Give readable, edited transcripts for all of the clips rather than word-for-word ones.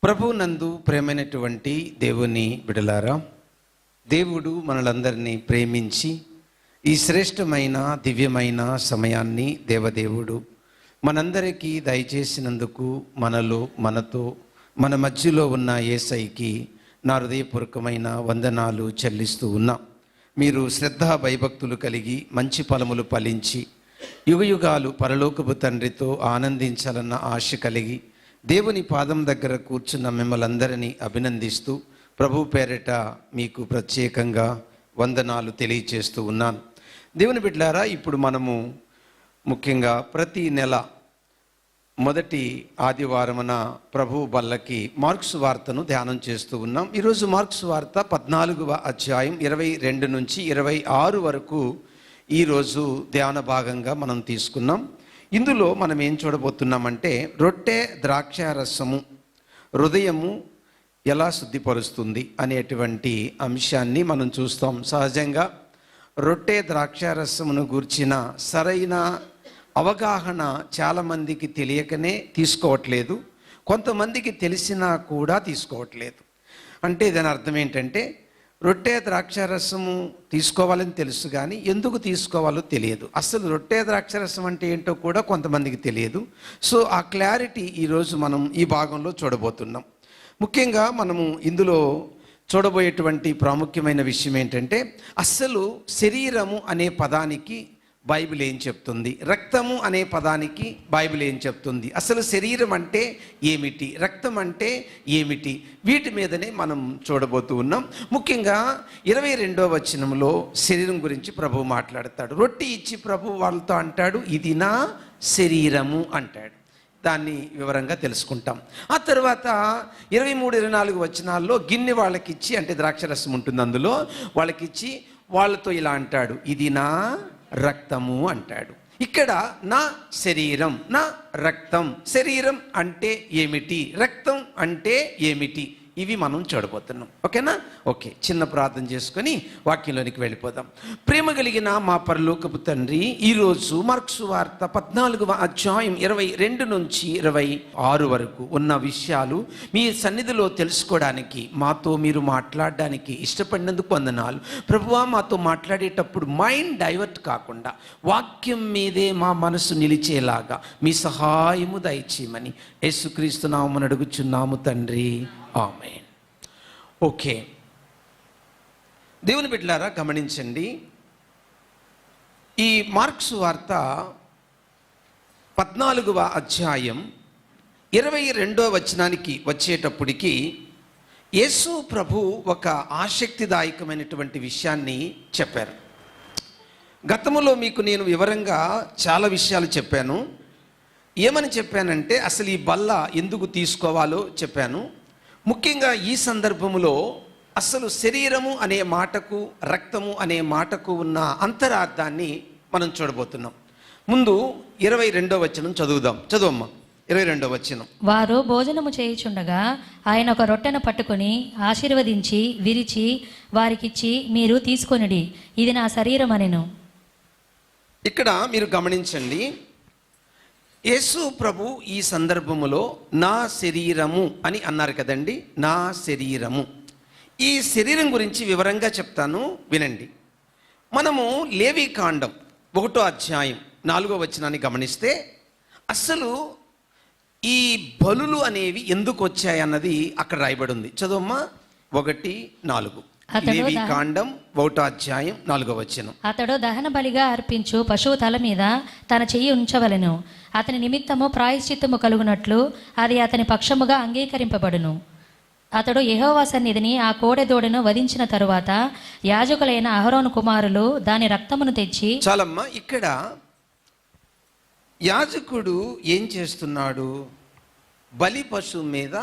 ప్రభువునందు ప్రేమైనటువంటి దేవుని బిడలారా, దేవుడు మనలందరినీ ప్రేమించి ఈ శ్రేష్టమైన దివ్యమైన సమయాన్ని దేవదేవుడు మనందరికీ దయచేసినందుకు మనతో మన మధ్యలో ఉన్న యేసయ్యకి నా హృదయపూర్వకమైన వందనాలు చెల్లిస్తూ ఉన్నా. మీరు శ్రద్ధ భయభక్తులు కలిగి మంచి ఫలములు ఫలించి యుగయుగాలు పరలోకపు తండ్రితో ఆనందించాలన్న ఆశ కలిగి దేవుని పాదం దగ్గర కూర్చున్న మిమ్మల్ని అందరినీ అభినందిస్తూ ప్రభు పేరిట మీకు ప్రత్యేకంగా వందనాలు తెలియచేస్తూ ఉన్నాను. దేవుని బిడ్డలారా, ఇప్పుడు మనము ముఖ్యంగా ప్రతి నెల మొదటి ఆదివారమున ప్రభు బల్లకి మార్క్స్ వార్తను ధ్యానం చేస్తూ ఉన్నాం. ఈరోజు మార్క్స్ వార్త 14వ అధ్యాయం 22 నుంచి 26 వరకు ఈరోజు ధ్యాన భాగంగా మనం తీసుకున్నాం. ఇందులో మనం ఏం చూడబోతున్నామంటే, రొట్టె ద్రాక్షారసము హృదయము ఎలా శుద్ధిపరుస్తుంది అనేటువంటి అంశాన్ని మనం చూస్తాం. సహజంగా రొట్టె ద్రాక్షారసమును గూర్చిన సరైన అవగాహన చాలామందికి తెలియకనే తీసుకోవట్లేదు, కొంతమందికి తెలిసినా కూడా తీసుకోవట్లేదు. అంటే దాని అర్థం ఏంటంటే, రొట్టె ద్రాక్షారసము తీసుకోవాలని తెలుసు కానీ ఎందుకు తీసుకోవాలో తెలియదు. అసలు రొట్టె ద్రాక్షారసం అంటే ఏంటో కూడా కొంతమందికి తెలియదు. సో ఆ క్లారిటీ ఈరోజు మనం ఈ భాగంలో చూడబోతున్నాం. ముఖ్యంగా మనము ఇందులో చూడబోయేటువంటి ప్రాముఖ్యమైన విషయం ఏంటంటే, అస్సలు శరీరము అనే పదానికి బైబిల్ ఏం చెప్తుంది, రక్తము అనే పదానికి బైబిల్ ఏం చెప్తుంది, అసలు శరీరం అంటే ఏమిటి, రక్తం అంటే ఏమిటి, వీటి మీదనే మనం చూడబోతూ ఉన్నాం. ముఖ్యంగా 22వ వచనంలో శరీరం గురించి ప్రభువు మాట్లాడతాడు. రొట్టె ఇచ్చి ప్రభు వాళ్ళతో అంటాడు, ఇది నా శరీరము అంటాడు. దాన్ని వివరంగా తెలుసుకుంటాం. ఆ తర్వాత 23-24 వచనాల్లో గిన్నె వాళ్ళకిచ్చి, అంటే ద్రాక్షరసం ఉంటుంది అందులో, వాళ్ళకిచ్చి వాళ్ళతో ఇలా అంటాడు, ఇది నా రక్తము అంటాడు. ఇక్కడ నా శరీరం, నా రక్తం. శరీరం అంటే ఏమిటి, రక్తం అంటే ఏమిటి, ఇవి మనం చూడబోతున్నాం. ఓకేనా? ఓకే, చిన్న ప్రార్థన చేసుకొని వాక్యంలోనికి వెళ్ళిపోదాం. ప్రేమ కలిగిన మా పరలోకపు తండ్రి, ఈరోజు మార్క్సు వార్త 14వ అధ్యాయం 22 నుంచి 26 వరకు ఉన్న విషయాలు మీ సన్నిధిలో తెలుసుకోవడానికి, మాతో మీరు మాట్లాడడానికి ఇష్టపడినందుకు వందనాలు. ప్రభువా, మాతో మాట్లాడేటప్పుడు మైండ్ డైవర్ట్ కాకుండా వాక్యం మీదే మా మనసు నిలిచేలాగా మీ సహాయము దయచేయమని యేసుక్రీస్తు నామమున అడుగుచున్నాము తండ్రి, ఆమేన్. ఓకే, దేవుని బిడ్డలారా గమనించండి. ఈ మార్క్స్ వార్త 14వ అధ్యాయం 22వ వచనానికి వచ్చేటప్పటికి యేసు ప్రభు ఒక ఆసక్తిదాయకమైనటువంటి విషయాన్ని చెప్పారు. గతములో మీకు నేను వివరంగా చాలా విషయాలు చెప్పాను. ఏమని చెప్పానంటే, అసలు ఈ బల్ల ఎందుకు తీసుకోవాలో చెప్పాను. ముఖ్యంగా ఈ సందర్భంలో అసలు శరీరము అనే మాటకు, రక్తము అనే మాటకు ఉన్న అంతరార్థాన్ని మనం చూడబోతున్నాం. ముందు 22వ వచనం చదువమ్మా. 22వ వచనం. వారు భోజనము చేయుచుండగా ఆయన ఒక రొట్టెను పట్టుకొని ఆశీర్వదించి విరిచి వారికిచ్చి, మీరు తీసుకొనిడి, ఇది నా శరీరం అనెను. ఇక్కడ మీరు గమనించండి, యేసు ప్రభు ఈ సందర్భములో నా శరీరము అని అన్నారు కదండి. నా శరీరము, ఈ శరీరం గురించి వివరంగా చెప్తాను, వినండి. మనము లేవీకాండం 1వ అధ్యాయం 4వ వచనాన్ని గమనిస్తే, అసలు ఈ బలులు అనేవి ఎందుకు వచ్చాయి అన్నది అక్కడ రాయబడి ఉంది. చదవమ్మా. 1:4. లేవీకాండం 1వ అధ్యాయం 4వ వచనం. అతడు దహన బలిగా అర్పించు పశువు తల మీద తన చెయ్యి ఉంచవలెను, అతని నిమిత్తము ప్రాయశ్చిత్తము కలుగునట్లు అది అతని పక్షముగా అంగీకరింపబడును. అతడు యెహోవా సన్నిధిని ఆ కోడెదూడను వధించిన తరువాత యాజకులైన అహరోను కుమారులు దాని రక్తమును తెచ్చి. చాలమ్మా, ఇక్కడ యాజకుడు ఏం చేస్తున్నాడు, బలి పశువు మీద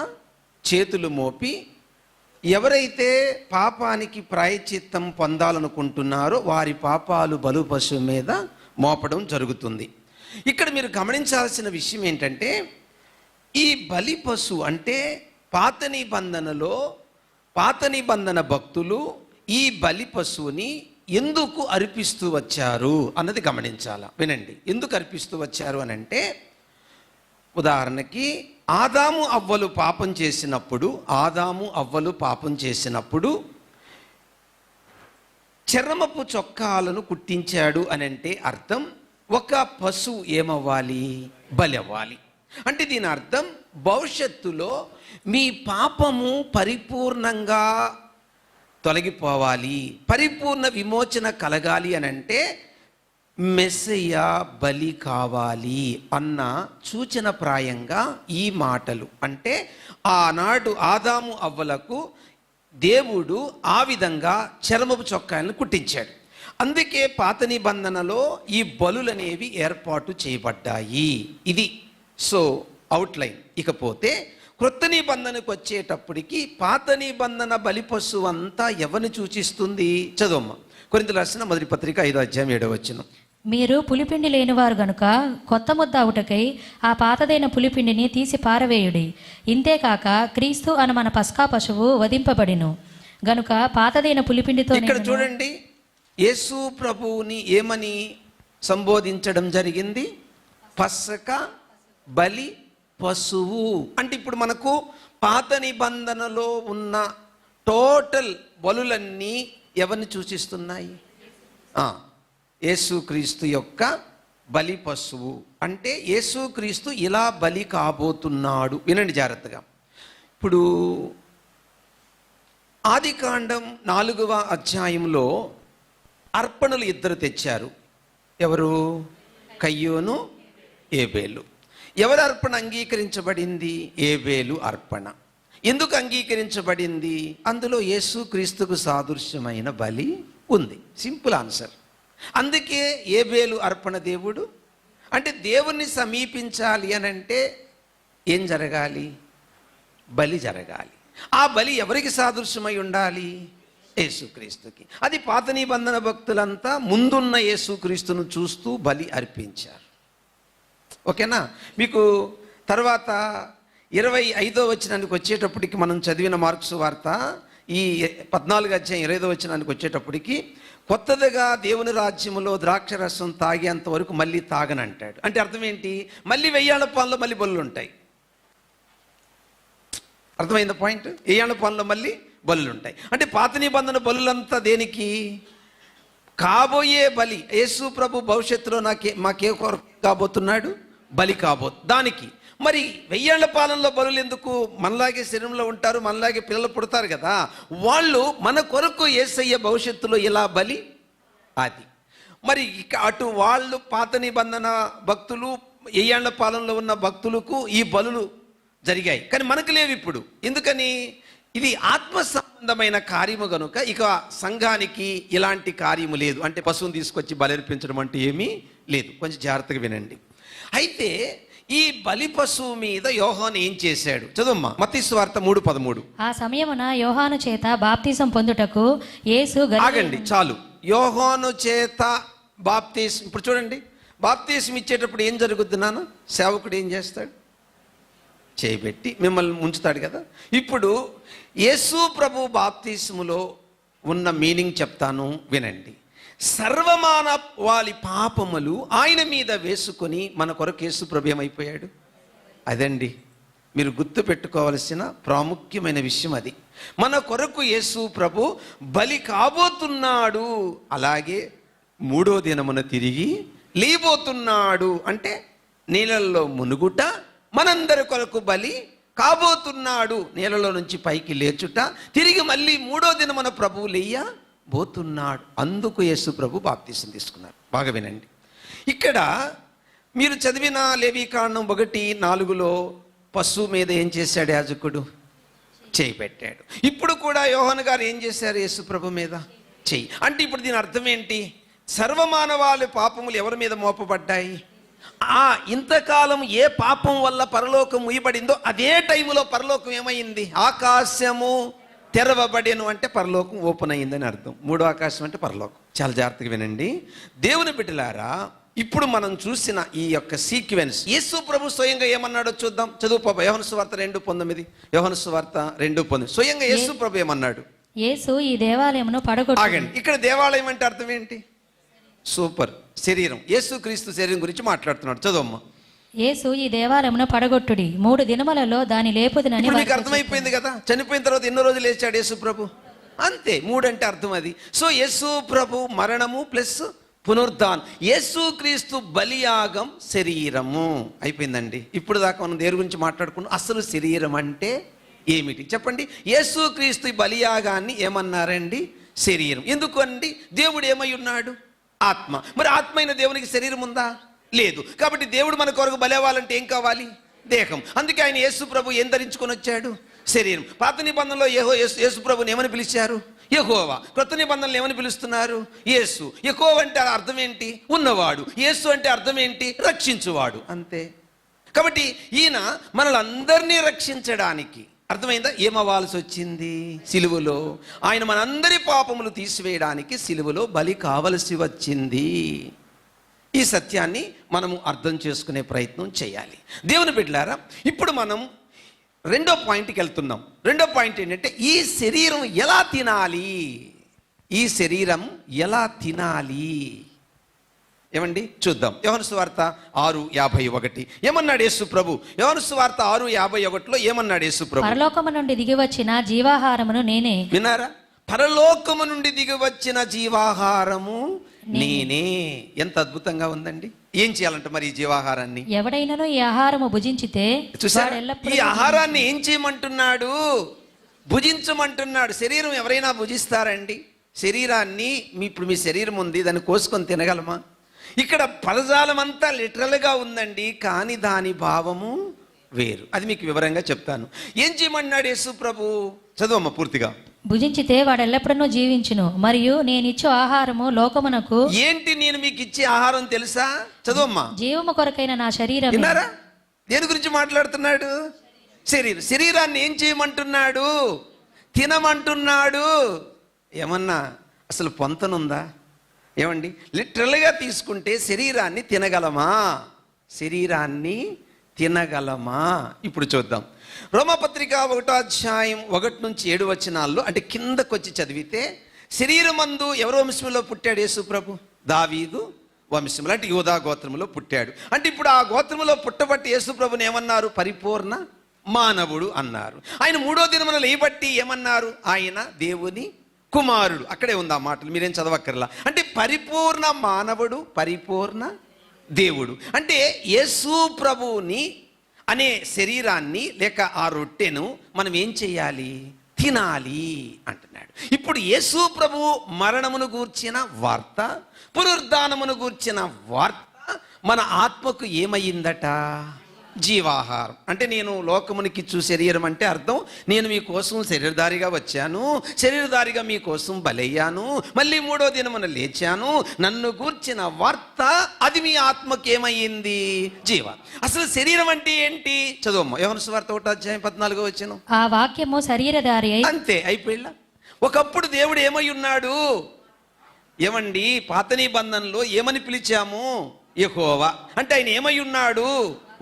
చేతులు మోపి ఎవరైతే పాపానికి ప్రాయశ్చిత్తం పొందాలనుకుంటున్నారో వారి పాపాలు బలు పశువు మీద మోపడం జరుగుతుంది. ఇక్కడ మీరు గమనించాల్సిన విషయం ఏంటంటే, ఈ బలి పశువు అంటే పాత నిబంధన భక్తులు ఈ బలి పశువుని ఎందుకు అర్పిస్తూ వచ్చారు అన్నది గమనించాలా. వినండి, ఎందుకు అర్పిస్తూ వచ్చారు అని అంటే, ఉదాహరణకి ఆదాము అవ్వలు పాపం చేసినప్పుడు చర్మపు చొక్కాలను కుట్టించాడు అని అంటే అర్థం ఒక పశువు ఏమవ్వాలి? బలి అవ్వాలి. అంటే దీని అర్థం భవిష్యత్తులో మీ పాపము పరిపూర్ణంగా తొలగిపోవాలి, పరిపూర్ణ విమోచన కలగాలి అని అంటే మెస్సయ్య బలి కావాలి అన్న సూచన ప్రాయంగా ఈ మాటలు. అంటే ఆనాడు ఆదాము అవ్వలకు దేవుడు ఆ విధంగా చర్మపు చొక్కాలను కుట్టించాడు. అందుకే పాత నిబంధనలో ఈ బలులనేవి ఏర్పాటు చేయబడ్డాయి. ఇది సో అవుట్లైన్. ఇకపోతే క్రొత్త నిబంధనకు వచ్చేటప్పటికి పాత నిబంధన బలి పశువు అంతా ఎవరిని సూచిస్తుంది? చదవమ్మ. కొరింథీయులకు రాసిన మొదటి పత్రిక 5వ అధ్యాయం 7వ వచనం. మీరు పులిపిండి లేనివారు గనుక కొత్త ముద్ద అవుటకై ఆ పాతదైన పులిపిండిని తీసి పారవేయుడి. ఇంతేకాక క్రీస్తు అను మన పస్కా పశువు వధింపబడిను గనుక పాతదైన పులిపిండితో. ఇక్కడ చూడండి, యేసు ప్రభువుని ఏమని సంబోధించడం జరిగింది? పస్కా బలి పశువు. అంటే ఇప్పుడు మనకు పాత నిబంధనలో ఉన్న టోటల్ బలులన్నీ ఎవరిని సూచిస్తున్నాయి? యేసుక్రీస్తు యొక్క బలి పశువు. అంటే యేసుక్రీస్తు ఇలా బలి కాబోతున్నాడు. వినండి జాగ్రత్తగా. ఇప్పుడు ఆదికాండం 4వ అధ్యాయంలో అర్పణలు ఇద్దరు తెచ్చారు. ఎవరు? కయ్యోను, ఏబేలు. ఎవరి అర్పణ అంగీకరించబడింది? ఏబేలు అర్పణ. ఎందుకు అంగీకరించబడింది? అందులో యేసుక్రీస్తుకు సాదృశ్యమైన బలి ఉంది. Simple answer. అందుకే ఏబేలు అర్పణ దేవుడు. అంటే దేవుణ్ణి సమీపించాలి అని అంటే ఏం జరగాలి? బలి జరగాలి. ఆ బలి ఎవరికి సాదృశ్యమై ఉండాలి? యేసుక్రీస్తుకి. అది పాత నిబంధన భక్తులంతా ముందున్న యేసుక్రీస్తును చూస్తూ బలి అర్పించారు. ఓకేనా? మీకు తర్వాత 25వ వచనానికి వచ్చేటప్పటికి మనం చదివిన మార్క్స్ వార్త ఈ 14వ అధ్యాయం 25వ వచనానికి వచ్చేటప్పటికి కొత్తదిగా దేవుని రాజ్యములో ద్రాక్షరసం తాగేంత వరకు మళ్ళీ తాగనంటాడు. అంటే అర్థం ఏంటి? మళ్ళీ 1000 పాలలో మళ్ళీ బలులు ఉంటాయి. అర్థమైంది పాయింట్? 1000 పాలలో మళ్ళీ బలులు ఉంటాయి. అంటే పాత నిబంధన బలులంతా దేనికి? కాబోయే బలి. యేసు ప్రభు భవిష్యత్తులో మాకే కొరకు కాబోతున్నాడు? బలి దానికి. మరి 1000 పాలనలో బలులు ఎందుకు? మనలాగే శరీరంలో ఉంటారు, మనలాగే పిల్లలు పుడతారు కదా, వాళ్ళు మన కొరకు యేసయ్య భవిష్యత్తులో ఇలా బలి. అది మరి ఇక అటు వాళ్ళు పాత నిబంధన భక్తులు 1000 పాలనలో ఉన్న భక్తులకు ఈ బలులు జరిగాయి, కానీ మనకు లేవు ఇప్పుడు. ఎందుకని? ఇది ఆత్మ సంబంధమైన కార్యము కనుక ఇక సంఘానికి ఇలాంటి కార్యము లేదు. అంటే పశువుని తీసుకొచ్చి బలర్పించడం అంటే ఏమీ లేదు. కొంచెం జాగ్రత్తగా వినండి. అయితే ఈ బలి పశువు మీద యోహాను ఏం చేశాడు? చదువమ్మా. మత్తయి సువార్త 3:13. ఆ సమయమున యోహాను చేత బాప్తిసం పొందుటకు యేసు. ఆగండి చాలు. యోహాను చేత బాప్తిసం. ఇప్పుడు చూడండి, బాప్తిసం ఇచ్చేటప్పుడు ఏం జరుగుద్ది నాన్న? సేవకుడు ఏం చేస్తాడు? చేయబెట్టి మిమ్మల్ని ఉంచుతాడు కదా. ఇప్పుడు యేసు ప్రభు బాప్తిసములో ఉన్న మీనింగ్ చెప్తాను, వినండి. సర్వమాన వారి పాపములు ఆయన మీద వేసుకొని మన కొరకు యేసు ప్రభు ఏమైపోయాడు? అదండి మీరు గుర్తు పెట్టుకోవలసిన ప్రాముఖ్యమైన విషయం. అది మన కొరకు యేసు ప్రభు బలి కాబోతున్నాడు. అలాగే 3వ దినమున తిరిగి లేబోతున్నాడు. అంటే నీళ్ళల్లో మునుగుట, మనందరి కొరకు బలి కాబోతున్నాడు. నీళ్ళలో నుంచి పైకి లేచుట, తిరిగి మళ్ళీ 3వ దినమున ప్రభువు లేయబోతున్నాడు. అందుకు యేసు ప్రభు బాప్తిసం తీసుకున్నారు. బాగా వినండి. ఇక్కడ మీరు చదివిన లేవీకాండం 1:4లో పశువు మీద ఏం చేశాడు యాజకుడు? చేయి పెట్టాడు. ఇప్పుడు కూడా యోహాను గారు ఏం చేశారు? యేసు ప్రభు మీద చెయ్యి. అంటే ఇప్పుడు దీని అర్థం ఏంటి? సర్వమానవాళి పాపములు ఎవరి మీద మోపబడ్డాయి? ఇంతకాలం ఏ పాపం వల్ల పరలోకం ముయ్యబడిందో అదే టైములో పరలోకం ఏమైంది? ఆకాశము తెరవబడేను. అంటే పరలోకం ఓపెన్ అయ్యిందని అర్థం. 3వ ఆకాశం అంటే పరలోకం. చాలా జాగ్రత్తగా వినండి దేవుని బిడ్డలారా. ఇప్పుడు మనం చూసిన ఈ యొక్క సీక్వెన్స్ యేసు ప్రభు స్వయంగా ఏమన్నాడో చూద్దాం. చదువు పాప. యోహాను సువార్త 2:19. యోహాను సువార్త 2:19. స్వయంగా యేసు ప్రభు ఏమన్నాడు? యేసు ఈ దేవాలయమును పడగొట్టు. ఆగండి. ఇక్కడ దేవాలయం అంటే అర్థం ఏంటి? సూపర్. శరీరం. యేసుక్రీస్తు శరీరం గురించి మాట్లాడుతున్నాడు. చదవమ్మా. యేసు ఈ దేవాలయమును పడగొట్టుడి 3 దినములలో దాని లేపుదునని ఇప్పుడు మీకు వారితో అర్థమైపోయింది కదా, చనిపోయిన తర్వాత ఎన్నో రోజులు లేచాడు యేసు ప్రభు, అంతే. 3 అంటే అర్థం అది. సో యేసు ప్రభు మరణము ప్లస్ పునరుద్ధానం, యేసు క్రీస్తు బలియాగం శరీరము అయిపోయిందండి. ఇప్పుడు దాకా మనం దేని గురించి మాట్లాడుకున్నాం, అసలు శరీరం అంటే ఏమిటి చెప్పండి. యేసు క్రీస్తు బలియాగాన్ని ఏమన్నారండి? శరీరం. ఎందుకు అండి? దేవుడు ఏమై ఉన్నాడు? ఆత్మ. మరి ఆత్మ అయిన దేవునికి శరీరం ఉందా? లేదు. కాబట్టి దేవుడు మన కొరకు బలి అవ్వాలంటే ఏం కావాలి? దేహం. అందుకే ఆయన యేసు ప్రభు ఏం ధరించుకొని వచ్చాడు? శరీరం. పాత నిబంధనలో యేసు ప్రభుని ఏమని పిలిచారు? యెహోవా. క్రొత్త నిబంధనలు ఏమని పిలుస్తున్నారు? యేసు. యెహోవా అంటే అర్థం ఏంటి? ఉన్నవాడు. యేసు అంటే అర్థం ఏంటి? రక్షించువాడు, అంతే. కాబట్టి ఈయన మనల్ని అందరినీ రక్షించడానికి, అర్థమైందా, ఏమవ్వాల్సి వచ్చింది? సిలువలో ఆయన మనందరి పాపములు తీసివేయడానికి సిలువలో బలి కావలసి వచ్చింది. ఈ సత్యాన్ని మనము అర్థం చేసుకునే ప్రయత్నం చేయాలి. దేవుని బిడ్డలారా, ఇప్పుడు మనం రెండో పాయింట్కి వెళ్తున్నాం. రెండో పాయింట్ ఏంటంటే, ఈ శరీరం ఎలా తినాలి? ఈ శరీరం ఎలా తినాలి ఏమండి? చూద్దాం. యోహాను సువార్త 6:51 ఏమన్నాడు యేసు ప్రభు? యోహాను సువార్త 6:51లో ఏమన్నాడు యేసు ప్రభు? పరలోకము నుండి దిగి వచ్చిన జీవాహారమును నేనే. విన్నారా? పరలోకము నుండి దిగి వచ్చిన జీవాహారము నేనే. ఎంత అద్భుతంగా ఉందండి. ఏం చేయాలంట మరి ఈ జీవాహారాన్ని? ఎవడైనాను ఈ ఆహారము భుజించితే చూసారా? వాడు ఎల్లప్పుడూ ఈ ఆహారాన్ని ఏం చేయమంటున్నాడు? భుజించమంటున్నాడు. శరీరం ఎవరైనా భుజిస్తారండి? శరీరాన్ని ఇప్పుడు మీ శరీరం ఉంది, దాన్ని కోసుకొని తినగలమా? ఇక్కడ పదజాలం అంతా లిటరల్గా ఉందండి, కానీ దాని భావము వేరు. అది మీకు వివరంగా చెప్తాను. ఏం చేయమన్నాడు యేసు ప్రభు? చదువమ్మ పూర్తిగా. భుజించితే వాడు ఎల్లప్పుడూ జీవించును, మరియు నేనిచ్చు ఆహారము లోకమునకు. ఏంటి నేను మీకు ఇచ్చే ఆహారం తెలుసా? చదువమ్మా. జీవము కొరకైన నా శరీరం. విన్నారా? దేని గురించి మాట్లాడుతున్నాడు? శరీరాన్ని ఏం చేయమంటున్నాడు? తినమంటున్నాడు. ఏమన్నా అసలు పొంతనుందా? ఏమండి, లిటరల్గా తీసుకుంటే శరీరాన్ని తినగలమా? శరీరాన్ని తినగలమా? ఇప్పుడు చూద్దాం. రోమపత్రిక 1:1-7 అంటే కిందకొచ్చి చదివితే, శరీరమందు ఎవరి వంశంలో పుట్టాడు యేసు ప్రభు? దావీదు వంశంలో, అంటే యూదా గోత్రములో పుట్టాడు. అంటే ఇప్పుడు ఆ గోత్రములో పుట్టబట్టి యేసు ప్రభుని ఏమన్నారు? పరిపూర్ణ మానవుడు అన్నారు. ఆయన 3వ దినమున లేయబట్టి ఏమన్నారు? ఆయన దేవుని కుమారుడు. అక్కడే ఉంది ఆ మాటలు, మీరేం చదవక్కర్లా. అంటే పరిపూర్ణ మానవుడు, పరిపూర్ణ దేవుడు. అంటే యేసు ప్రభువుని అనే శరీరాన్ని లేక ఆ రొట్టెను మనం ఏం చేయాలి? తినాలి అంటున్నాడు. ఇప్పుడు యేసు ప్రభు మరణమును గూర్చిన వార్త, పునరుద్ధానమును గూర్చిన వార్త మన ఆత్మకు ఏమయ్యిందట? జీవాహారం. అంటే నేను లోకమునికి ఇచ్చు శరీరం అంటే అర్థం, నేను మీకోసం శరీరధారిగా వచ్చాను, శరీరధారిగా మీకోసం బలయ్యాను, మళ్ళీ 3వ దినమున లేచాను, నన్ను గూర్చిన వార్త అది మీ ఆత్మకి ఏమయ్యింది? జీవ. అసలు శరీరం అంటే ఏంటి? చదువమ్మ. యోహాను సువార్త 1:14 ఆ వాక్యము శరీరధారి అయి. అంతే, అయిపోయిలా. ఒకప్పుడు దేవుడు ఏమై ఉన్నాడు? ఏమండి, పాత నిబంధనలో ఏమని పిలిచాము? యెహోవా. అంటే ఆయన ఏమై ఉన్నాడు?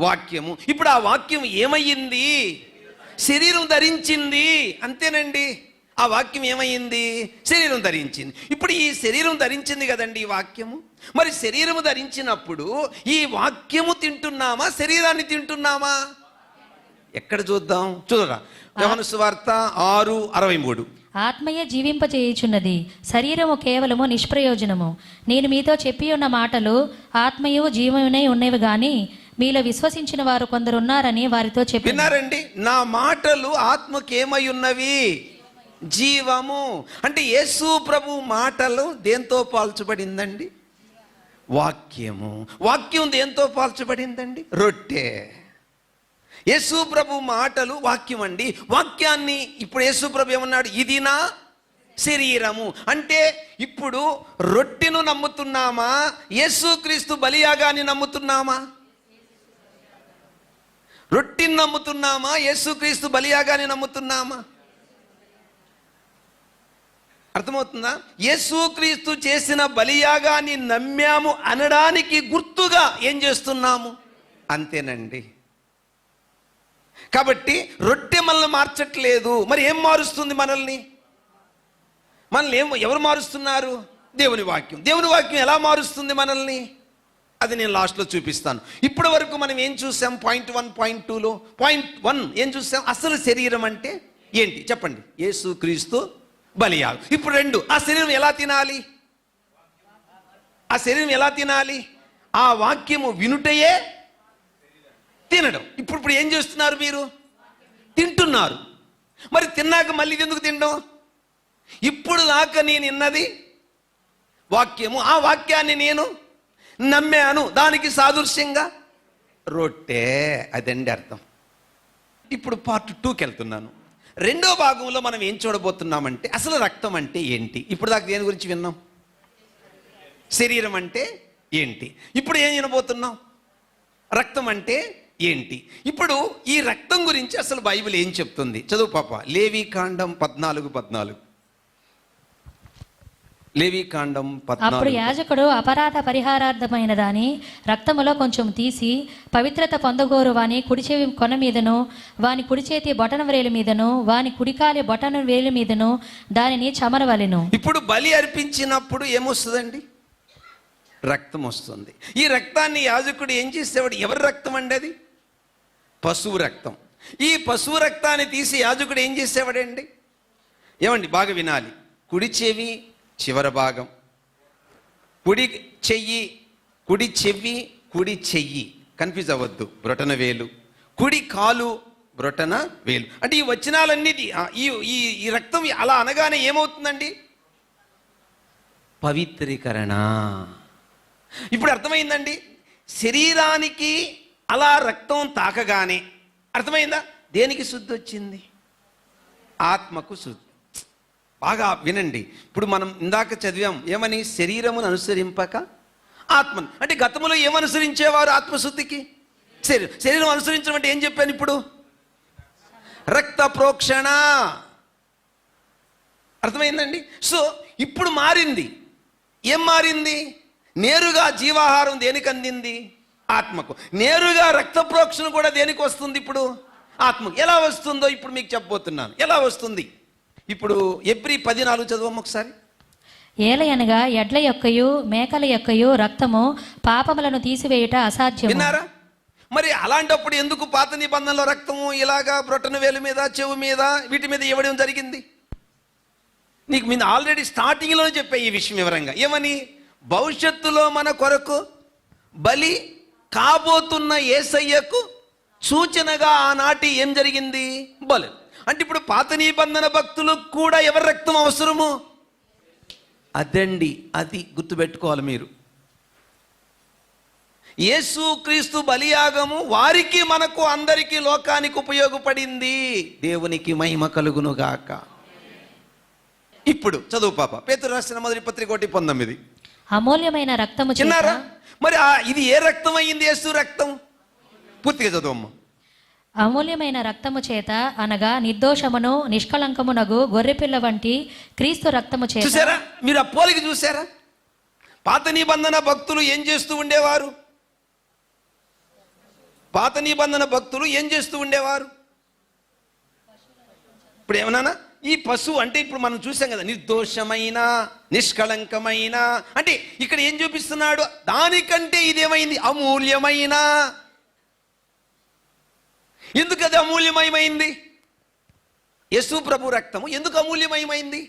వాక్యము. ఇప్పుడు ఆ వాక్యం ఏమయ్యింది? శరీరం ధరించింది. అంతేనండి. ఆ వాక్యం ఏమయ్యింది? శరీరం ధరించింది. ఇప్పుడు ఈ శరీరం ధరించింది కదండి ఈ వాక్యము. మరి శరీరము ధరించినప్పుడు ఈ వాక్యము తింటున్నామా, శరీరాన్ని తింటున్నామా? ఎక్కడ చూద్దాం, చూడరా. యోహాను సువార్త 6:63 ఆత్మయే జీవింపచేయుచున్నది, శరీరము కేవలము నిష్ప్రయోజనము. నేను మీతో చెప్పి ఉన్న మాటలు ఆత్మయు జీవమునై ఉన్నవి గాని మీలో విశ్వసించిన వారు కొందరు ఉన్నారని వారితో చెప్పి. విన్నారండి? నా మాటలు ఆత్మకి ఏమై ఉన్నవి? జీవము. అంటే యేసు ప్రభు మాటలు దేంతో పాల్చబడిందండి? వాక్యము. వాక్యం దేంతో పాల్చబడిందండి? రొట్టె. యేసు ప్రభు మాటలు వాక్యం అండి. వాక్యాన్ని ఇప్పుడు యేసు ప్రభు ఏమన్నాడు? ఇది నా శరీరము. అంటే ఇప్పుడు రొట్టెను నమ్ముతున్నామా, యేసుక్రీస్తు బలియాగాన్ని నమ్ముతున్నామా? రొట్టెను నమ్ముతున్నామా, యేసుక్రీస్తు బలియాగాన్ని నమ్ముతున్నామా? అర్థమవుతుందా? యేసుక్రీస్తు చేసిన బలియాగాన్ని నమ్మాము అనడానికి గుర్తుగా ఏం చేస్తున్నాము? అంతేనండి. కాబట్టి రొట్టె మనల్ని మార్చట్లేదు. మరి ఏం మారుస్తుంది మనల్ని? ఎవరు మారుస్తున్నారు? దేవుని వాక్యం. దేవుని వాక్యం ఎలా మారుస్తుంది మనల్ని? అది నేను లాస్ట్లో చూపిస్తాను. ఇప్పటి వరకు మనం ఏం చూసాం? పాయింట్ 1, పాయింట్ 2లో పాయింట్ 1 ఏం చూసాం? అసలు శరీరం అంటే ఏంటి చెప్పండి. యేసుక్రీస్తు బలియాగం. ఇప్పుడు 2, ఆ శరీరం ఎలా తినాలి? ఆ శరీరం ఎలా తినాలి? ఆ వాక్యము వినుటయే తినడం. ఇప్పుడు ఏం చేస్తున్నారు? మీరు తింటున్నారు. మరి తిన్నాక మళ్ళీ ఎందుకు తినడం? ఇప్పుడు దాకా నేను విన్నది వాక్యము, ఆ వాక్యాన్ని నేను నమ్మాను, దానికి సాదృశ్యంగా రొట్టె. అదండి అర్థం. ఇప్పుడు పార్ట్ 2కి వెళ్తున్నాను. 2వ భాగంలో మనం ఏం చూడబోతున్నామంటే అసలు రక్తం అంటే ఏంటి. ఇప్పుడు దాకా దేని గురించి విన్నాం? శరీరం అంటే ఏంటి. ఇప్పుడు ఏం వినబోతున్నాం? రక్తం అంటే ఏంటి. ఇప్పుడు ఈ రక్తం గురించి అసలు బైబిల్ ఏం చెప్తుంది? చదువు పాప. లేవీకాండం 14:14. లేవీకాండం 14. అప్పుడు యాజకుడు అపరాధ పరిహారార్థమైన దాని రక్తములో కొంచెం తీసి పవిత్రత పొందగోరు వాని కుడి చెవి కొన మీదను, వాని కుడి చేతి బొటన వేలు మీదను, వాని కుడికాలి బొటన వేలు మీదను దానిని చమరవలెను. ఇప్పుడు బలి అర్పించినప్పుడు ఏమొస్తుందండి? రక్తం వస్తుంది. ఈ రక్తాన్ని యాజకుడు ఏం చేసేవాడు? ఎవరి రక్తం అండి అది? పశువు రక్తం. ఈ పశువు రక్తాన్ని తీసి యాజకుడు ఏం చేసేవాడండి? ఏమండి బాగా వినాలి. కుడి చెవి చివరి భాగం, కుడి చెయ్యి కన్ఫ్యూజ్ అవ్వద్దు, బ్రొటన వేలు, కుడి కాలు బ్రొటన వేలు. అంటే ఈ వచనాలన్నిటి ఈ రక్తం అలా అనగానే ఏమవుతుందండి? పవిత్రీకరణ. ఇప్పుడు అర్థమైందండి. శరీరానికి అలా రక్తం తాకగానే అర్థమైందా? దేనికి శుద్ధి వచ్చింది? ఆత్మకు శుద్ధి. బాగా వినండి. ఇప్పుడు మనం ఇందాక చదివాం ఏమని? శరీరమును అనుసరింపక ఆత్మను. అంటే గతంలో ఏమనుసరించేవారు ఆత్మశుద్ధికి? శరీరం అనుసరించడం అంటే ఏం చెప్పాను ఇప్పుడు? రక్త ప్రోక్షణ. అర్థమైందండి. సో ఇప్పుడు మారింది. ఏం మారింది? నేరుగా జీవాహారం దేనికి అందింది? ఆత్మకు. నేరుగా రక్త ప్రోక్షణ కూడా దేనికి వస్తుంది? ఇప్పుడు ఆత్మకు. ఎలా వస్తుందో ఇప్పుడు మీకు చెప్పబోతున్నాను. ఎలా వస్తుంది? ఇప్పుడు ఎబ్రీ 14 చదవము ఒకసారి. ఏలయనగా ఎడ్ల యొక్కయు మేకల యొక్కయు రక్తము పాపములను తీసివేయుట అసాధ్యం. విన్నారా? మరి అలాంటప్పుడు ఎందుకు పాత నిబంధనలో రక్తము ఇలాగా బ్రొటన వేలు మీద, చెవు మీద, వీటి మీద ఇవ్వడం జరిగింది? నీకు నేను ఆల్రెడీ స్టార్టింగ్లో చెప్పా ఈ విషయం వివరంగా. ఏమని? భవిష్యత్తులో మన కొరకు బలి కాబోతున్న యేసయ్యకు సూచనగా ఆనాటి ఏం జరిగింది? బలి. అంటే ఇప్పుడు పాత నిబంధన భక్తులకు కూడా ఎవరి రక్తం అవసరము? అదండి, అది గుర్తుపెట్టుకోవాలి మీరు. యేసుక్రీస్తు బలియాగము వారికి, మనకు, అందరికీ, లోకానికి ఉపయోగపడింది. దేవునికి మహిమ కలుగును గాక. ఇప్పుడు చదువు పాప. పేతురు రాసిన మొదటి పత్రిక 1:19. అమూల్యమైన రక్తము చేత. చిన్నారా? మరి ఇది ఏ రక్తం అయ్యింది? యేసు రక్తం. పూర్తిగా చదువమ్మ. అమూల్యమైన రక్తము చేత అనగా నిర్దోషమును నిష్కళంకమునగు గొర్రెపిల్ల వంటి క్రీస్తు రక్తము చేత. చూసారా మీరు? ఆ పోలిక చూసారా? పాత నిబంధన భక్తులు ఏం చేస్తూ ఉండేవారు? పాత నిబంధన భక్తులు ఏం చేస్తూ ఉండేవారు? ఇప్పుడు ఏమన్నా ఈ పశువు అంటే ఇప్పుడు మనం చూసాం కదా, నిర్దోషమైన నిష్కళంకమైన. అంటే ఇక్కడ ఏం చూపిస్తున్నాడు? దానికంటే ఇదేమైంది? అమూల్యమైన. ఎందుకు అది అమూల్యమయమైంది? యేసు ప్రభు రక్తము ఎందుకు అమూల్యమయమైంది?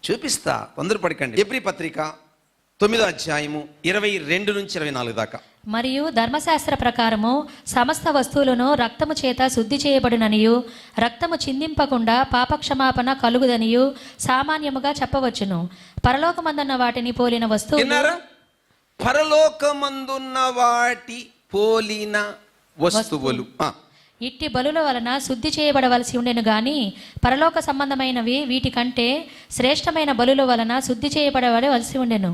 చూపిస్తా, తొందరపడకండి. ఎబ్రీ పత్రిక 9వ అధ్యాయము 22 నుంచి 24 దాకా. మరియు ధర్మశాస్త్ర ప్రకారము సమస్త వస్తువులను రక్తము చేత శుద్ధి చేయబడుననియు రక్తము చిందింపకుండా పాపక్షమాపణ కలుగుదనియు సామాన్యముగా చెప్పవచ్చును. పరలోకమందున్న వాటిని పోలిన వస్తువులు. పరలోకమందున్న వాటి పోలిన వస్తువులు. ఇట్టి బలుల వలన శుద్ధి చేయబడవలసి ఉండెను గాని పరలోక సంబంధమైనవి వీటి కంటే శ్రేష్టమైన బలుల వలన శుద్ధి చేయబడవలసి ఉండెను.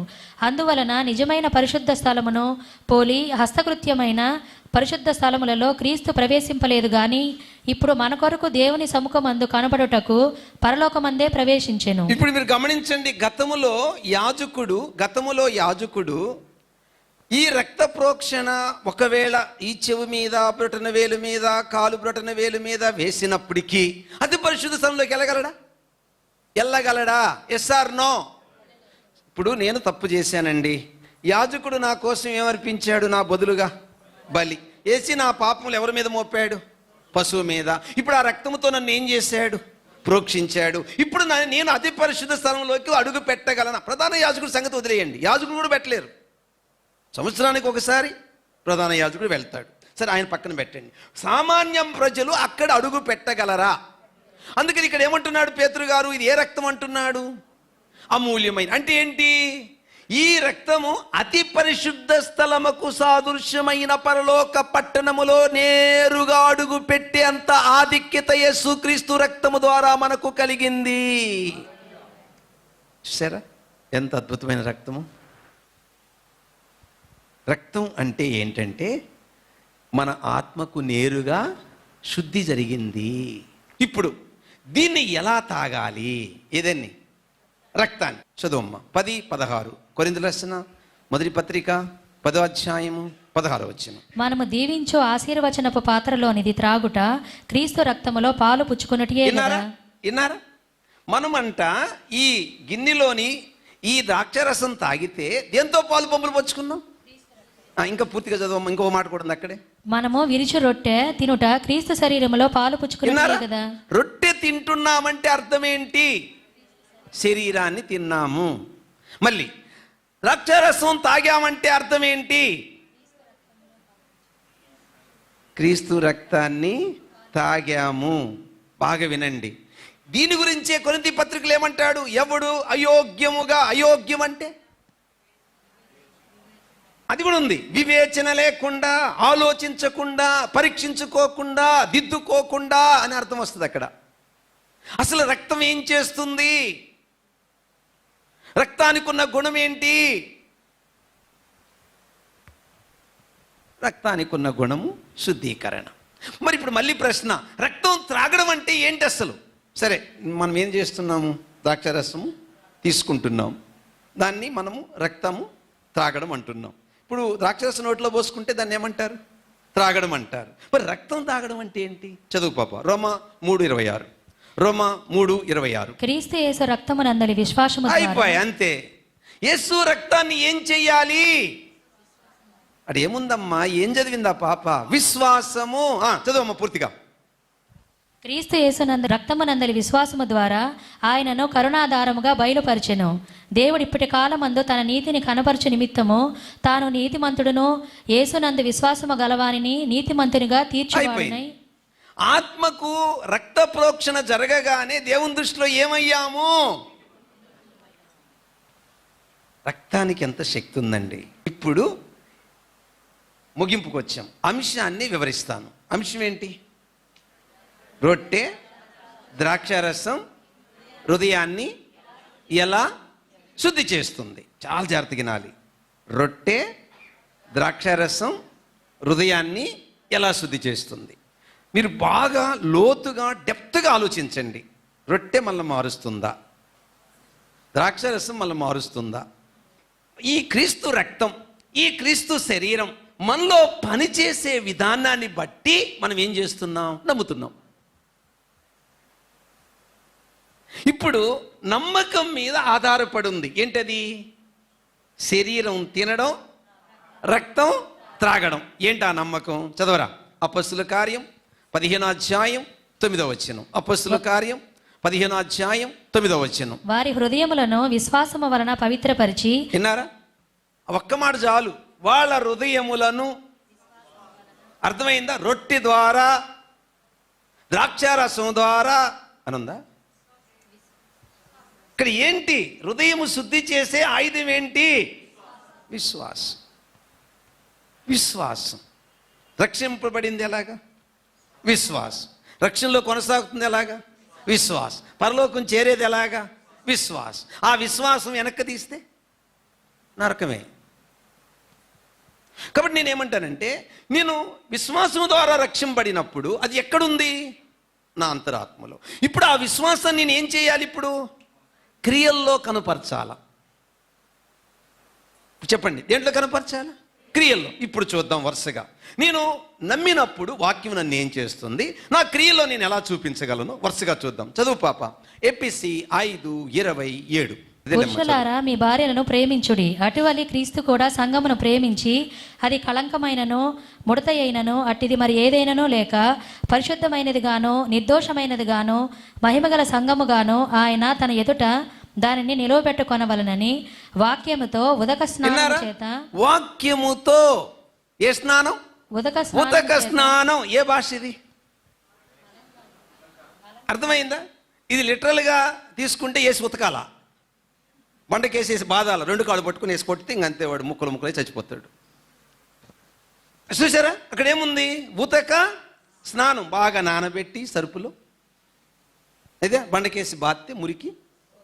అందువలన నిజమైన పరిశుద్ధ స్థలమును పోలి హస్తకృత్యమైన పరిశుద్ధ స్థలములలో క్రీస్తు ప్రవేశింపలేదు గాని ఇప్పుడు మన కొరకు దేవుని సముఖమందు కనబడుటకు పరలోకమందే ప్రవేశించెను. ఇప్పుడు మీరు గమనించండి. గతములో యాజకుడు ఈ రక్త ప్రోక్షణ ఒకవేళ ఈ చెవి మీద, బ్రొటన వేలు మీద, కాలు బ్రొటన వేలు మీద వేసినప్పటికీ అది పరిశుద్ధ స్థలంలోకి వెళ్ళగలడా? Yes are no? ఇప్పుడు నేను తప్పు చేశానండి, యాజకుడు నా కోసం ఏమర్పించాడు? నా బదులుగా బలి వేసి నా పాపములు ఎవరి మీద మోపాడు? పశువు మీద. ఇప్పుడు ఆ రక్తముతో నన్ను ఏం చేశాడు? ప్రోక్షించాడు. ఇప్పుడు నేను అతి పరిశుద్ధ స్థలంలోకి అడుగు పెట్టగలనా? ప్రధాన యాజకుడు సంగతి వదిలేయండి, యాజకుడు కూడా పెట్టలేరు. సంవత్సరానికి ఒకసారి ప్రధాన యాజకుడు వెళ్తాడు, సరే ఆయన పక్కన పెట్టండి. సామాన్యం ప్రజలు అక్కడ అడుగు పెట్టగలరా? అందుకని ఇక్కడ ఏమంటున్నాడు పేతురు గారు? ఇది ఏ రక్తం అంటున్నాడు? అమూల్యమైన. అంటే ఏంటి? ఈ రక్తము అతి పరిశుద్ధ స్థలముకు సాదృశ్యమైన పరలోక పట్టణములో నేరుగా అడుగు పెట్టే అంత ఆధిక్యత యేసుక్రీస్తు రక్తము ద్వారా మనకు కలిగింది. సరే, ఎంత అద్భుతమైన రక్తము! రక్తం అంటే ఏంటంటే మన ఆత్మకు నేరుగా శుద్ధి జరిగింది. ఇప్పుడు దీన్ని ఎలా తాగాలి? ఏదన్నీ రక్తాన్ని చదువమ్మ. 10:16 కొరింథీయులకు రాసిన మొదటి పత్రిక 10వ అధ్యాయము 16వ వచనం. మనము దీవించు ఆశీర్వచనపు పాత్రలోనిది త్రాగుట క్రీస్తు రక్తములో పాలు పుచ్చుకున్నట్టే. విన్నారా? మనమంట ఈ గిన్నెలోని ఈ ద్రాక్షరసం తాగితే దేంతో పాలు పంపులు పంచుకున్నాం? ఇంకా పూర్తిగా చదవమ్మ, ఇంకో మాట కూడా ఉంది అక్కడే. మనము విరిచి రొట్టె తినుట క్రీస్తు శరీరములో పాలు పుచ్చుకున్నట్టే కదా. రొట్టె తింటున్నామంటే అర్థం ఏంటి? శరీరాన్ని తిన్నాము. మళ్ళీ ద్రాక్షారసం తాగామంటే అర్థం ఏంటి? క్రీస్తు రక్తాన్ని తాగాము. బాగా వినండి, దీని గురించే కొరింథీ పత్రికలు ఏమంటాడు? ఎవడు అయోగ్యముగా, అయోగ్యం అంటే అది కూడా ఉంది, వివేచన లేకుండా, ఆలోచించకుండా, పరీక్షించుకోకుండా, దిద్దుకోకుండా అని అర్థం వస్తుంది అక్కడ. అసలు రక్తం ఏం చేస్తుంది? రక్తానికి ఉన్న గుణం ఏంటి? రక్తానికి ఉన్న గుణము శుద్ధీకరణ. మరి ఇప్పుడు మళ్ళీ ప్రశ్న, రక్తం త్రాగడం అంటే ఏంటి అసలు? సరే, మనం ఏం చేస్తున్నాము? ద్రాక్షారసము తీసుకుంటున్నాం, దాన్ని మనము రక్తము త్రాగడం అంటున్నాం. ఇప్పుడు ద్రాక్షరసం నోట్లో పోసుకుంటే దాన్ని ఏమంటారు? త్రాగడం అంటారు. మరి రక్తం తాగడం అంటే ఏంటి? చదువు పాప. రోమా 3:26. రోమా 3:26. క్రీస్తు యేసు రక్తమునందలి విశ్వాసము అయిపోయి అంతే. యేసు రక్తాన్ని ఏం చెయ్యాలి? అది ఏముందమ్మా, ఏం చదివిందా పాప? విశ్వాసము. చదువమ్మా పూర్తిగా. క్రీస్తు యేసునందు రక్తమునందలి విశ్వాసము ద్వారా ఆయనను కరుణాధారముగా బయలుపరిచెను. దేవుడు ఇప్పటి కాలమందు తన నీతిని కనపరచు నిమిత్తము తాను నీతిమంతుడును యేసునందు విశ్వాసము గలవానిని నీతిమంతునిగా తీర్చువాడినై. ఆత్మకు రక్త ప్రోక్షణ జరగగానే దేవుని దృష్టిలో ఏమయ్యాము? రక్తానికి ఎంత శక్తి ఉందండి. ఇప్పుడు ముగింపుకు వచ్చాం, అంశాన్ని వివరిస్తాను. అంశం ఏంటి? రొట్టె, ద్రాక్షారసం హృదయాన్ని ఎలా శుద్ధి చేస్తుంది? చాలా జాగ్రత్తగా వినాలి. రొట్టె, ద్రాక్షారసం హృదయాన్ని ఎలా శుద్ధి చేస్తుంది? మీరు బాగా లోతుగా డెప్త్గా ఆలోచించండి. రొట్టె మళ్ళీ మారుస్తుందా? ద్రాక్షారసం మళ్ళీ మారుస్తుందా? ఈ క్రీస్తు రక్తం, ఈ క్రీస్తు శరీరం మనలో పనిచేసే విధానాన్ని బట్టి మనం ఏం చేస్తున్నాం? నమ్ముతున్నాం. ఇప్పుడు నమ్మకం మీద ఆధారపడి ఉంది. ఏంటది? శరీరం తినడం, రక్తం త్రాగడం. ఏంటి ఆ నమ్మకం? చదవరా. అపొస్తలుల కార్యం 15వ అధ్యాయం 9వ వచనం. అపొస్తలుల కార్యం 15వ అధ్యాయం 9వ వచనం. వారి హృదయములను విశ్వాసము వలన పవిత్రపరిచి. విన్నారా? ఒక్క మాట చాలు. వాళ్ళ హృదయములను, అర్థమైందా? రొట్టె ద్వారా, ద్రాక్షారసం ద్వారా అనుందా? ఇక్కడ ఏంటి? హృదయము శుద్ధి చేసే ఆయుధం ఏంటి? విశ్వాసం. విశ్వాసం. రక్షింపబడింది ఎలాగా? విశ్వాసం. రక్షణలో కొనసాగుతుంది ఎలాగా? విశ్వాసం. పరలోకం చేరేది ఎలాగా? విశ్వాసం. ఆ విశ్వాసం వెనక్కి తీస్తే నరకమే. కాబట్టి నేనేమంటానంటే, నేను విశ్వాసం ద్వారా రక్షింపబడినప్పుడు అది ఎక్కడుంది? నా అంతరాత్మలో. ఇప్పుడు ఆ విశ్వాసాన్ని నేను ఏం చేయాలి? ఇప్పుడు క్రియల్లో కనపరచాల. చెప్పండి, దేంట్లో కనపరచాలా? క్రియల్లో. ఇప్పుడు చూద్దాం వరుసగా. నేను నమ్మినప్పుడు వాక్యం నన్ను ఏం చేస్తుంది, నా క్రియల్లో నేను ఎలా చూపించగలను? వరుసగా చూద్దాం. చదువు పాప. ఎపిసి 5:27. పురుషులారా మీ భార్యలను ప్రేమించుడి, అటువలి క్రీస్తు కూడా సంఘమును ప్రేమించి అది కళంకమైనను ముడత అయినను అట్టిది మరి ఏదైనను లేక పరిశుద్ధమైనది గాను నిర్దోషమైనది గాను మహిమగల సంఘముగాను ఆయన తన ఎదుట దానిని నిలవబెట్టుకొనవలనని వాక్యముతో ఉదక స్నానం చేత, వాక్యముతో ఏ స్నానం? ఉదక స్నానం. ఏ భాష ఇది? అర్థమైందా? ఇది లిటరల్గా తీసుకుంటే వేసి ఉతకాల, బండకేసేసి బాధాల, రెండు కాళ్ళు పట్టుకుని వేసి కొట్టితే ఇంకంతే, వాడు ముక్కలే చచ్చిపోతాడు. చూసారా అక్కడ ఏముంది? ఉతక స్నానం. బాగా నానబెట్టి సరుపులో అయితే బండకేసి బాత్తే మురికి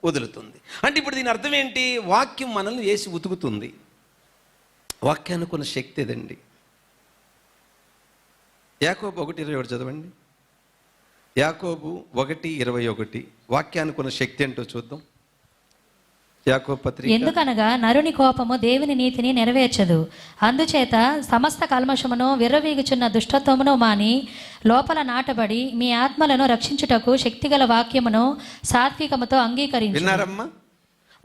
వదులుతుంది. అంటే ఇప్పుడు దీని అర్థం ఏంటి? వాక్యం మనల్ని వేసి ఉతుకుతుంది. వాక్యానికి ఉన్న శక్తి ఇదండి. యాకోబు 1:21 చదవండి. యాకోబు 1:21 వాక్యానికి ఉన్న శక్తి ఏంటో చూద్దాం. యాకోబు పత్రిక. ఎందుకనగా నరుని కోపము దేవుని నీతిని నెరవేర్చదు, అందుచేత సమస్త కల్మషమును విర్రవీగుచున్న దుష్టత్వమును మాని లోపల నాటబడి మీ ఆత్మలను రక్షించుటకు శక్తిగల వాక్యమును సాత్వికముతో అంగీకరించు. విన్నారమ్మా?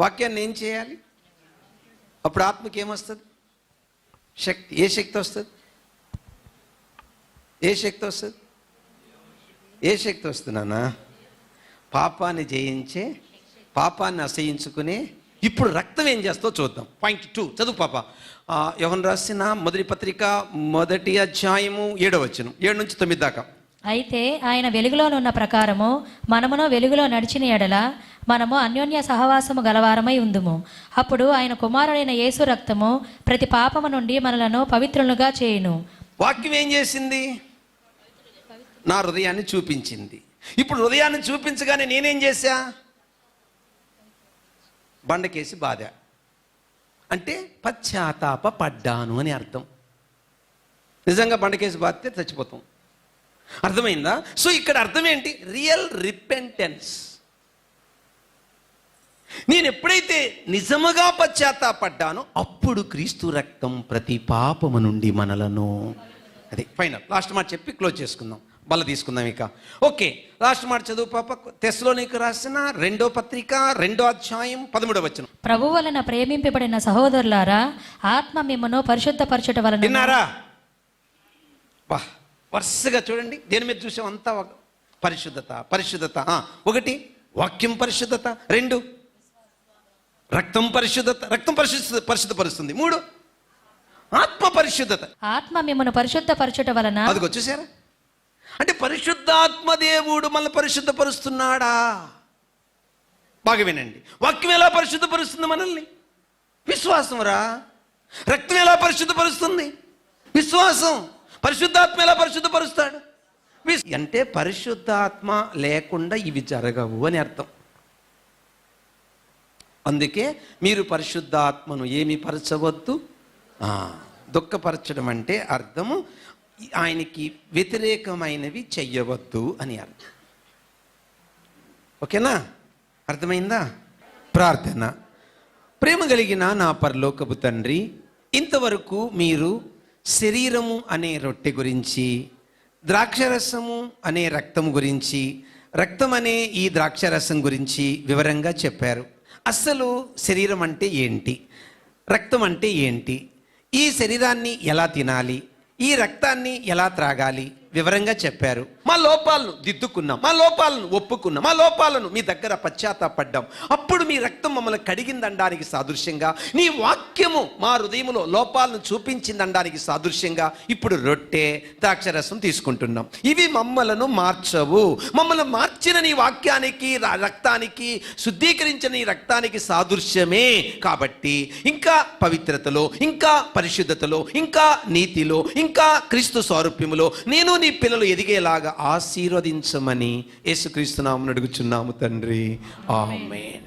వాక్యాన్ని ఏం చేయాలి? అప్పుడు ఆత్మకి ఏమొస్తుంది? శక్తి. ఏ శక్తి వస్తుంది? ఏ శక్తి వస్తుంది? ఏ శక్తి వస్తుందన్నా? పాపాన్ని జయించే, పాపాన్ని అసహించుకునే. ఇప్పుడు రక్తం ఏం చేస్తో చూద్దాం. పాయింట్ 2 చదువు పాప. యోహన్ రాసిన మొదటి పత్రిక 1వ అధ్యాయము 7వ వచనం, 7 నుంచి 9 దాకా. అయితే ఆయన వెలుగులోనున్న ప్రకారము మనమును వెలుగులో నడిచిన ఎడల మనము అన్యోన్య సహవాసము గలవారమై ఉందుము. అప్పుడు ఆయన కుమారుడైన యేసు రక్తము ప్రతి పాపము నుండి మనలను పవిత్రులుగా చేయును. వాక్యం ఏం చేసింది? నా హృదయాన్ని చూపించింది. ఇప్పుడు హృదయాన్ని చూపించగానే నేనేం చేశా? బండకేసి బాధ. అంటే పశ్చాత్తాప పడ్డాను అని అర్థం. నిజంగా బండకేసి బాధితే చచ్చిపోతాం. అర్థమైందా? సో ఇక్కడ అర్థం ఏంటి? Real repentance. నేను ఎప్పుడైతే నిజముగా పశ్చాత్తాపడ్డానో అప్పుడు క్రీస్తు రక్తం ప్రతి పాపము నుండి మనలను. అది ఫైనల్. లాస్ట్ మాట చెప్పి క్లోజ్ చేసుకుందాం, బల్ల తీసుకుందాం ఇక. ఓకే, లాస్ట్ మాట చదువు పాప. తెస్సలోనికీయులకు రాసిన 2వ పత్రిక 2వ అధ్యాయం 13వ వచనం. ప్రభువు వలన ప్రేమింపబడిన సహోదరులారా, ఆత్మ మిమ్మును పరిశుద్ధపరచుట వలన. విన్నారా? వరుసగా చూడండి, దేని మీద చూసాం అంతా. పరిశుద్ధత, పరిశుద్ధత. 1 వాక్యం పరిశుద్ధత, 2 రక్తం పరిశుద్ధత, రక్తం పరిశుద్ధపరుస్తుంది, 3 ఆత్మ పరిశుద్ధత. ఆత్మ మిమ్మును పరిశుద్ధపరచుట వలన. అదిగో చూసారా? అంటే పరిశుద్ధాత్మ దేవుడు మనల్ని పరిశుద్ధపరుస్తున్నాడా? బాగా వినండి. వాక్యం ఎలా పరిశుద్ధపరుస్తుంది మనల్ని? విశ్వాసం రా. రక్తం ఎలా పరిశుద్ధపరుస్తుంది? విశ్వాసం. పరిశుద్ధాత్మ ఎలా పరిశుద్ధపరుస్తాడు? అంటే పరిశుద్ధాత్మ లేకుండా ఇవి జరగవు అని అర్థం. అందుకే మీరు పరిశుద్ధాత్మను ఏమి పరచవద్దు, దుఃఖపరచడం అంటే అర్థము ఆయనకి వ్యతిరేకమైనవి చెయ్యవద్దు అని అర్థం. ఓకేనా? అర్థమైందా? ప్రార్థన. ప్రేమ కలిగిన నా పరలోకపు తండ్రి, ఇంతవరకు మీరు శరీరము అనే రొట్టె గురించి, ద్రాక్షరసము అనే రక్తం గురించి, రక్తం అనే ఈ ద్రాక్షరసం గురించి వివరంగా చెప్పారు. అసలు శరీరం అంటే ఏంటి, రక్తం అంటే ఏంటి, ఈ శరీరాన్ని ఎలా తినాలి, ఈ రక్తాన్ని ఎలా త్రాగాలి వివరంగా చెప్పారు. మా లోపాలను దిద్దుకున్నాం, మా లోపాలను ఒప్పుకున్నాం, మా లోపాలను మీ దగ్గర పశ్చాత్తాపడ్డాం. అప్పుడు మీ రక్తం మమ్మల్ని కడిగిందనడానికి సాదృశ్యంగా, నీ వాక్యము మా హృదయంలో లోపాలను చూపించిందనడానికి సాదృశ్యంగా ఇప్పుడు రొట్టె, ద్రాక్షరసం తీసుకుంటున్నాం. ఇవి మమ్మలను మార్చవు. మమ్మల్ని మార్చిన నీ వాక్యానికి, రక్తానికి, శుద్ధీకరించిన నీ రక్తానికి సాదృశ్యమే. కాబట్టి ఇంకా పవిత్రతలో, ఇంకా పరిశుద్ధతలో, ఇంకా నీతిలో, ఇంకా క్రీస్తు స్వారూప్యములో నేను నీ పిల్లలు ఎదిగేలాగా ఆశీర్వదించమని యేసుక్రీస్తు నామమున అడుగుచున్నాము తండ్రి. ఆమేన్.